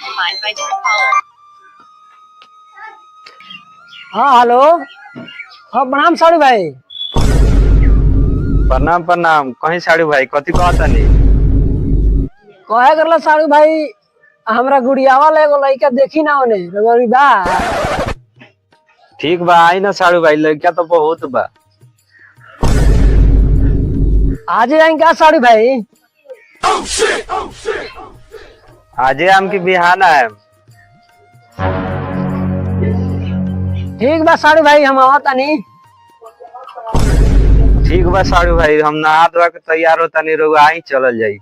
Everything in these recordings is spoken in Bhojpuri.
defined by different caller. हाँ हेलो। हाँ प्रणाम साड़ू भाई। प्रणाम प्रणाम। कहीं साड़ू भाई कथी कहता नहीं? कहे करला साड़ू भाई, हमरा गुड़ियावा ले एगो लइका देखी ना ओने रगड़ी बा। ठीक बा, आई ना साड़ू भाई, लड़का तो बहुत बा। आज जाएंगे क्या साड़ू भाई? आजे आम की बिहाना है। ठीक बा साड़ू भाई, हम आवत नहीं। ठीक बा साड़ू भाई, हम नहा धोआ के तैयार होता नहीं, रहुआ आई चलल जाई।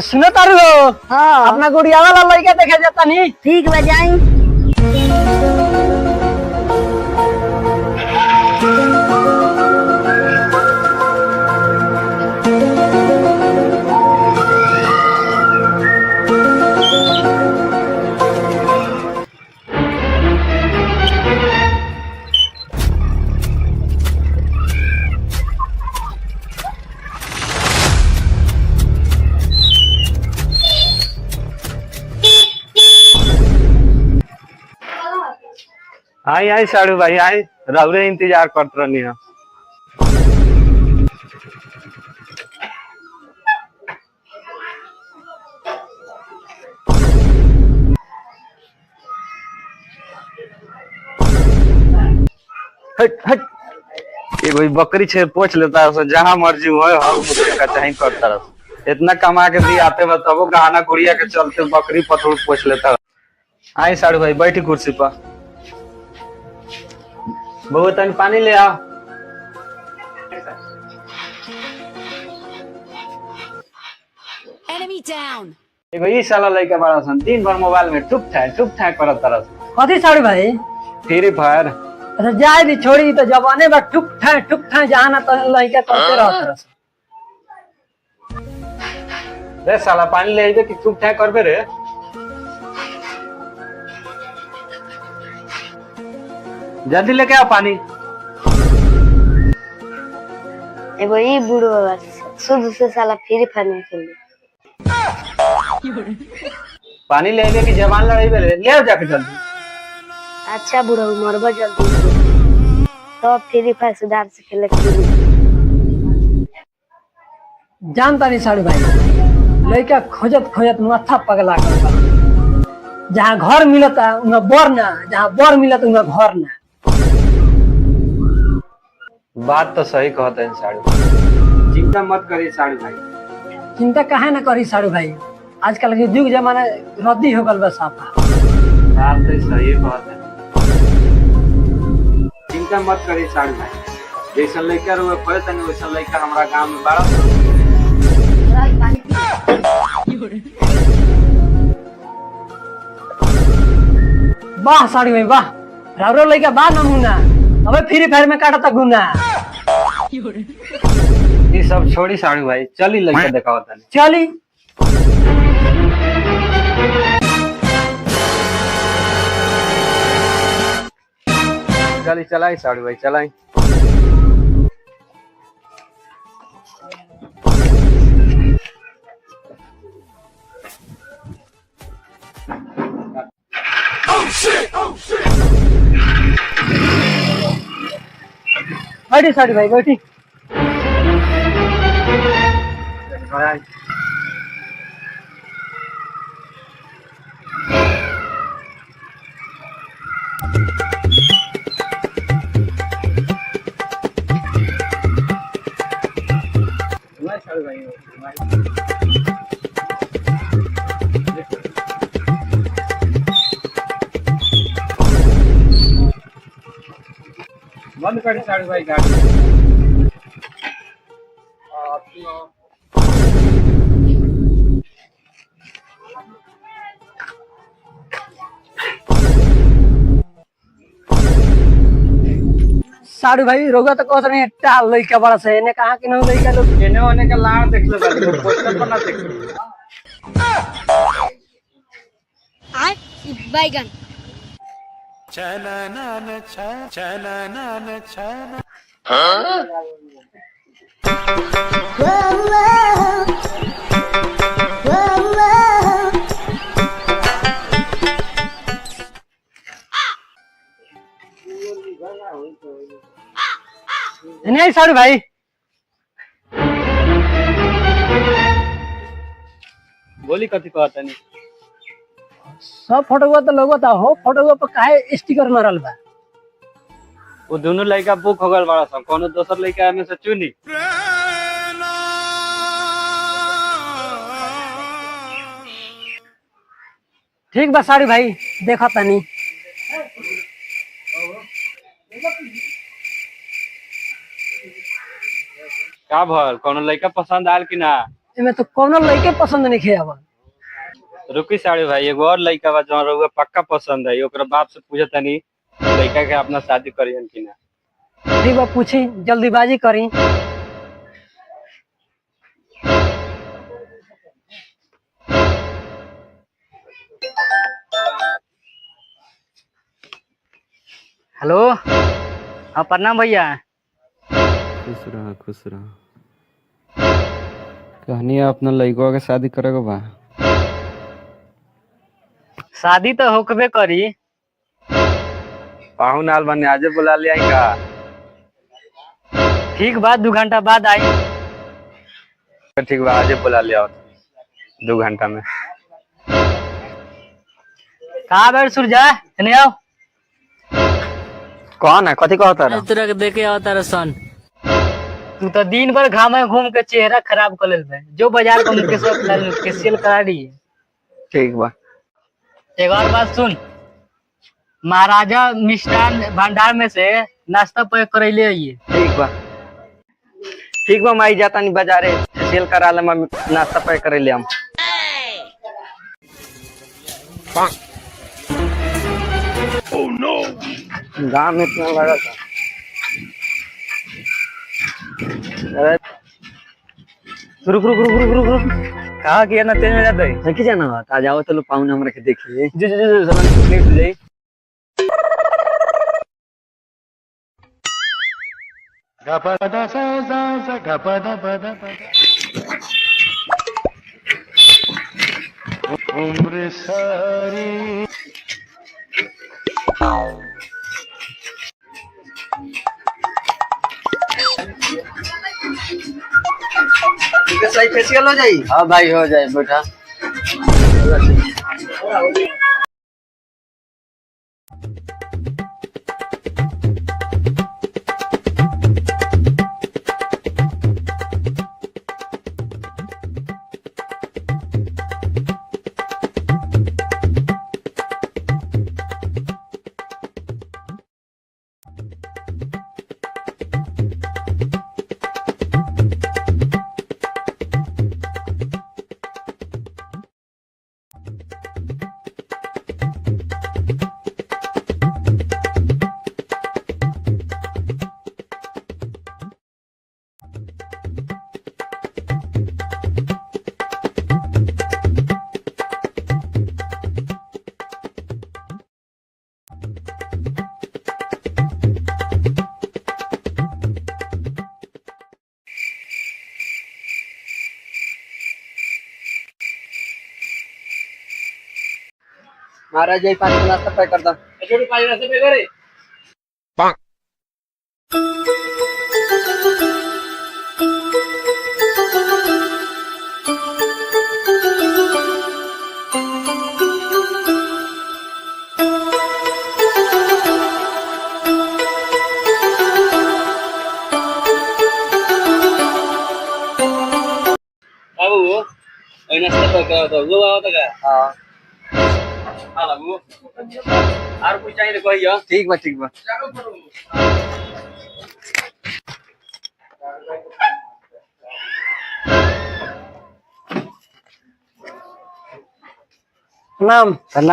सुनो तारू हो, हाँ अपना गुड़ियावा ला लइका देखे जाता नहीं। ठीक बा जाई। आई आई साड़ू भाई आई, रहुरे इंतजार करत रहनी है। हट हट, एगो बकरी छे पोछ लेता है, जहाँ मर्जी हो हम का चाहे करता रह। इतना कमा के दी आते बताबो, गहना गुड़िया के चलते बकरी पथुर पोछ लेता है। आई साड़ू भाई बैठी कुर्सी पर। बहू तन पानी ले आओ। Enemy down. एगो ई साला लइका बड़ा सन, दिन भर मोबाइल में ठुक ठाक करत तरस। कथी साड़ू भाई? Free fire. अच्छा जाए दी, छोड़ी तो जवाने बा ठुक ठाए जहाँ ना तो लइका करते रहत। रे साला पानी ले आइबे कि ठुक ठाक करबे रे? जल्दी लेके आओ पानी। एगो ई बूढ़ो बाबा शुद्ध से साला फ्री फायर में खेल। पानी ले आइबे कि जवान लड़ाइबे रे? ले आओ जाके जल्दी। अच्छा बूढ़ो मरबा जल्दी तो फ्री फायर सुधार से खेले के। जानता नहीं साड़ू भाई, लइका खोजत खोजत माथा पगला कर बा। जहाँ घर मिलता उहाँ बर ना, जहाँ बर मिलता उहाँ घर ना। बात तो सही कहते हैं साड़ू। चिंता मत करिए साड़ू भाई। चिंता काहे ना करी साड़ू भाई, आजकल के युग जमाना रद्दी हो गल बा साफा। बात तो सही कहते हैं। चिंता मत करिए साड़ू भाई, जैसा लड़का रहुए खोए तनी वैसा लड़का हमारा गांव में बड़ा। वाह साड़ू भाई वाह, राउरो लइका बा नमूना। अबे फ्री फायर में काटता गुना। ये सब छोड़ी साड़ू भाई, चली लड़का दिखाओ तनी। चली। चली चलाई साड़ू भाई चलाई। बैठी साड़ू भाई बैठी। बंद कर साड़ू भाई गाड़ी। साड़ू भाई रोगा तो कहत नहीं टाल लइका बड़ा से, ने कहा कि न लइका लोग जेने ओने का लाड़ देख लो, पोस्टर पर ना देख लो। बैगन चना नहीं साड़ू भाई बोली कथी कहता नहीं सब फोटो तो लगता हो फोटो पर काहे स्टिकर मारल बा। वो दोनों लड़का बुक हो गल बड़ा सा कोनो दोसर लड़का में से चुनी। ठीक बा साड़ू भाई देखा तनी का भल कोनो लड़का पसंद आयल कि ना? एमे तो कोनो लड़के पसंद नहीं खे अब। रुकी साड़ी भाई एगो और लड़का बा जो रउआ पक्का पसंद है ओकरा बाप से पूछे तनी लड़का के अपना शादी करियन कि ना। ठीक बा पूछी जल्दीबाजी करी। हेलो हाँ प्रणाम भैया। खुश रहा कहनी अपना लड़का के शादी करेगा बा। शादी तो होकबे करी। पाहुन आल बने आजे बुला लिया का? ठीक बा 2 घंटा बाद आई। ठीक बा आजे बुला लिया 2 घंटा में। कहाँ बैठ सूरजा एने आओ। कौन है कथी कहता रहा? तोरा के देखे आवता रे सन। तू तो दिन भर घाम घूम के चेहरा खराब कर ले जो बाजार के सेल करा दी। ठीक बा एक और बात सुन महाराजा मिष्ठान भंडार में से नाश्ता पैक करैले आइए। ठीक बा माई जाता नहीं बाजारे सेल करा ले नाश्ता पैक करे ले हम। ओह नो गांव में इतना लगा था। रुक कहा किया ना तेज में जाते नहीं जाना बात आ जाओ चलो पाहुन हमरा के देखिए। जी उम्र सारी सही फेशियल हो जाई। हाँ भाई हो जाए बेटा। महाराज यही 5 नाश्ता पैक कर दो। 5 नाश्ता पैक करे। बाबू नाश्ता पैक करा दो वो बाबा का। हाँ हाँ बाबू और कुछ चाहिए तो कहियो। ठीक बा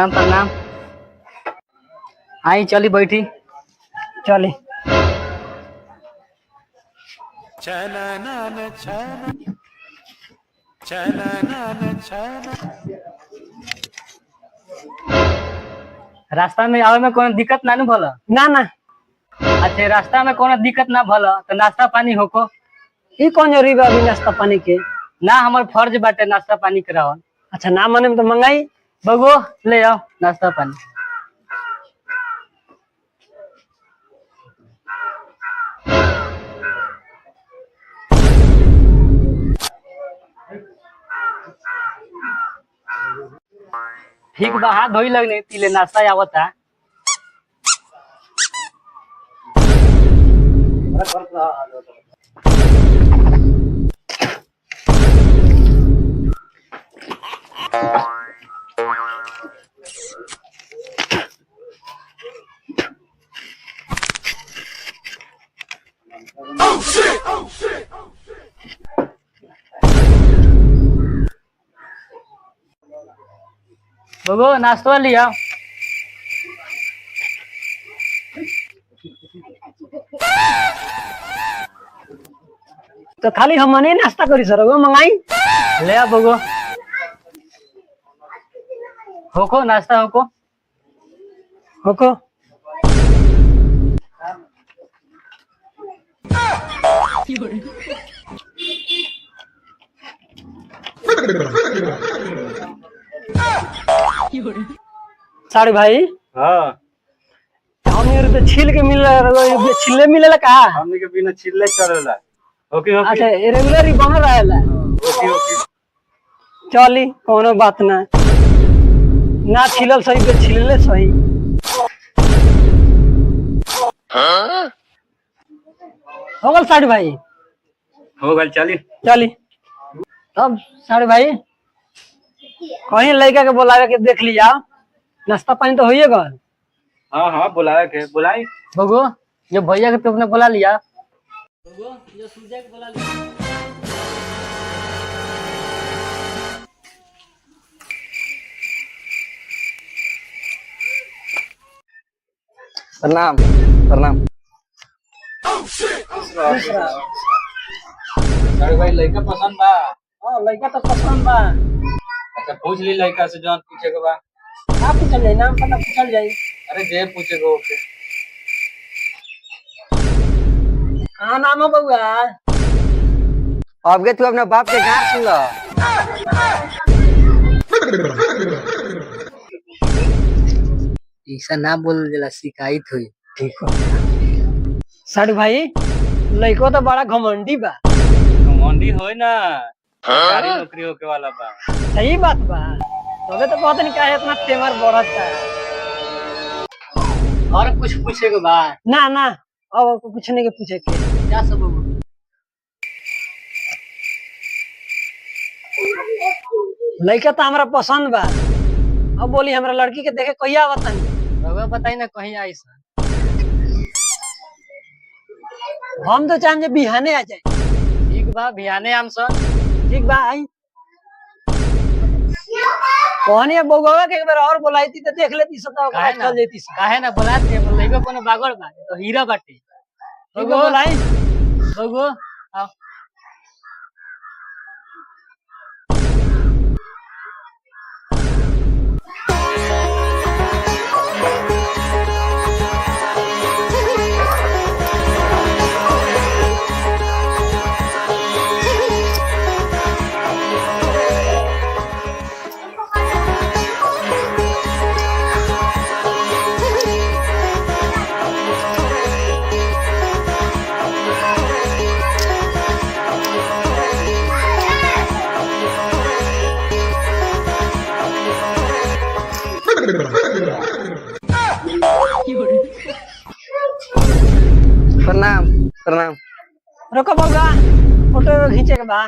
प्रणाम। आई चली बैठी चली रास्ता में आवे में कोनो दिक्कत ना भला? ना अच्छा रास्ता में कोनो दिक्कत ना भला तो नाश्ता पानी होको। ये कौन जरूरी बा अभी नाश्ता पानी के? ना हमार फर्ज बाटे नाश्ता पानी करावल। अच्छा ना माने में तो मंगाई। बगो ले आओ नाश्ता पानी। ठीक बा हाथ धोई लगने तिले नाश्ता आवता। बगो नाश्ता लिया। तो खाली हम मने नाश्ता करी सर वो मंगाई। ले आ बगो। होको नाश्ता होको। होको साड़ी भाई हाँ हमने तो छील के छिले मिलेला का? हमने के बिना छिल्ले चलेला। ओके ओके अच्छा रेगुलर ही बन रहेला। ओके ओके चली कोनो बात ना छिलल सही पे छिलले सही। हो गल साड़ी भाई। हो गल चली। चली तब साड़ी भाई कहीं लड़का के बुलावे के देख लिया। नाश्ता पानी तो होइए गल। हाँ हाँ बुलाया के बुलाई। बगो ये भैया के तुमने बुला लिया। बगो ये सूर्य के बुला लिया। प्रणाम प्रणाम। अरे भाई लड़का पसंद बा? हां लड़का तो पसंद बा। अच्छा पूछ ली लड़का से जौन पूछे के बा। आप पूछल जाई नाम पता पूछल जाई। अरे जे पूछे के ओके। हां नाम है बउआ। अब के तू अपने बाप के गांठ सुन ला। ऐसा ना बोल जला शिकायत हुई। ठीक हो साड़ी भाई लड़को तो बड़ा घमंडी बा। मंडी होई ना सरकारी नौकरी होके वाला बा। सही बात बा तबे तो पता नहीं काहे इतना तेवर बढ़ता है। और कुछ पूछे के बा? ना ना अब कुछ नहीं के पूछे के। क्या सब बगो? लड़का तो हमरा पसंद बा। अब बोली हमरा लड़की के देखे कहिया आवतनी। बगो बताई ना कहीं आई सा। हम तो चाहें जे बिहाने आ जाए। ठीक बा बिहाने आम सन। ठीक बा आई। कहनी है बउवा के एक बार और बुलाई थी तो देख लेती सता काहे ना चल जेती सा। काहे ना बुलाते लइको कोनो बागड़ बा तो हीरा बाटे। ठीक बा बुलाई। बगो आओ। प्रणाम प्रणाम। रुको बउवा फोटो खींचे के बा।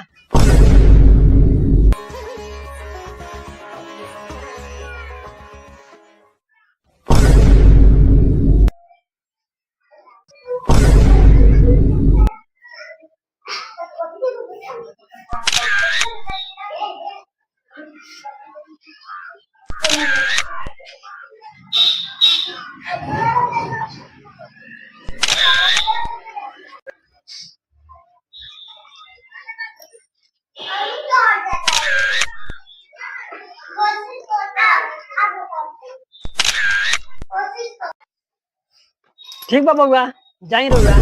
ठीक बा बउवा जाई रउवा।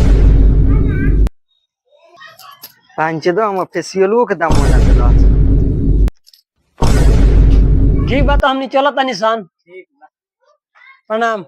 पाँच दो हम फेसियलो के दाम बना दे रहा ठीक बा तो हमनी चलत तनी सन। प्रणाम।